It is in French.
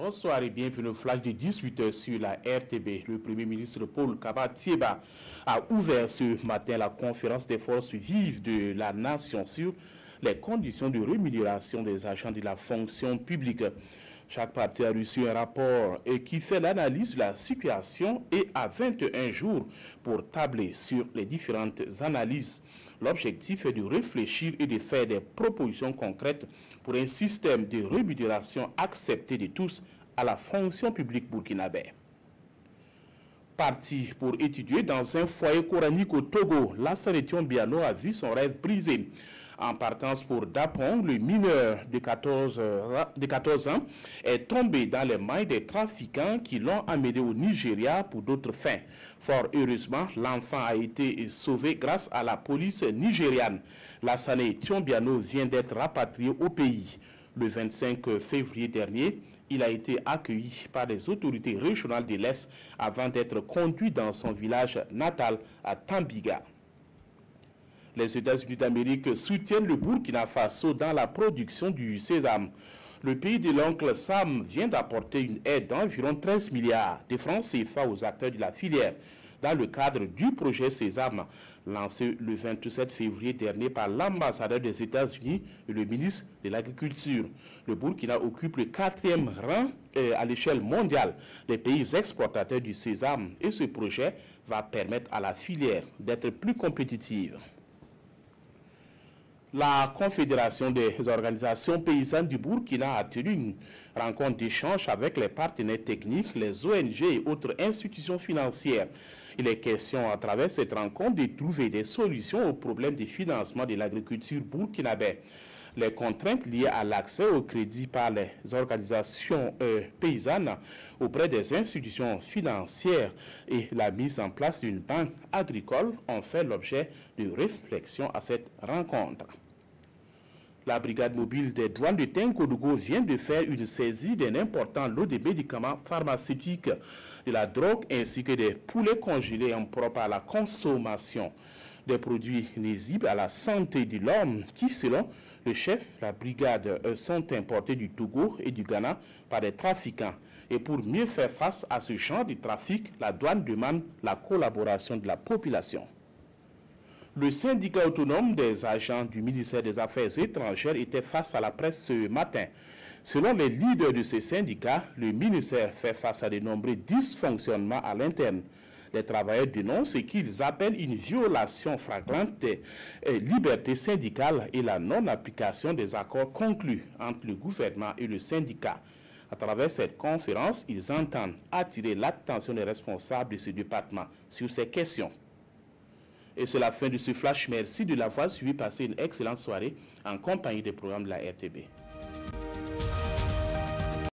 Bonsoir et bienvenue au flash de 18h sur la RTB. Le Premier ministre Paul Kaba-Thiéba a ouvert ce matin la conférence des forces vives de la nation sur les conditions de rémunération des agents de la fonction publique. Chaque parti a reçu un rapport qui fait l'analyse de la situation et a 21 jours pour tabler sur les différentes analyses. L'objectif est de réfléchir et de faire des propositions concrètes pour un système de rémunération accepté de tous à la fonction publique burkinabé. Parti pour étudier dans un foyer coranique au Togo, Lassana Tion-Biano a vu son rêve brisé. En partance pour Dapong, le mineur de 14 ans est tombé dans les mailles des trafiquants qui l'ont amené au Nigeria pour d'autres fins. Fort heureusement, l'enfant a été sauvé grâce à la police nigériane. Lassana Tion-Biano vient d'être rapatrié au pays. Le 25 février dernier, il a été accueilli par les autorités régionales de l'Est avant d'être conduit dans son village natal à Tambiga. Les États-Unis d'Amérique soutiennent le Burkina Faso dans la production du sésame. Le pays de l'oncle Sam vient d'apporter une aide d'environ 13 milliards de francs CFA aux acteurs de la filière dans le cadre du projet Sésame, lancé le 27 février dernier par l'ambassadeur des États-Unis et le ministre de l'Agriculture. Le Burkina occupe le 4e rang à l'échelle mondiale des pays exportateurs du sésame et ce projet va permettre à la filière d'être plus compétitive. La Confédération des organisations paysannes du Burkina a tenu une rencontre d'échange avec les partenaires techniques, les ONG et autres institutions financières. Il est question à travers cette rencontre de trouver des solutions aux problèmes de financement de l'agriculture burkinabé. Les contraintes liées à l'accès au crédit par les organisations paysannes auprès des institutions financières et la mise en place d'une banque agricole ont fait l'objet de réflexions à cette rencontre. La brigade mobile des douanes de Tenkodougou vient de faire une saisie d'un important lot de médicaments pharmaceutiques, de la drogue ainsi que des poulets congelés impropres à la consommation. Des produits nuisibles à la santé de l'homme qui, selon le chef de la brigade, sont importés du Togo et du Ghana par des trafiquants. Et pour mieux faire face à ce genre de trafic, la douane demande la collaboration de la population. Le syndicat autonome des agents du ministère des Affaires étrangères était face à la presse ce matin. Selon les leaders de ces syndicats, le ministère fait face à de nombreux dysfonctionnements à l'interne. Les travailleurs dénoncent ce qu'ils appellent une violation flagrante des libertés syndicales et la non-application des accords conclus entre le gouvernement et le syndicat. À travers cette conférence, ils entendent attirer l'attention des responsables de ce département sur ces questions. Et c'est la fin de ce flash. Merci de l'avoir suivi. Passez une excellente soirée en compagnie des programmes de la RTB.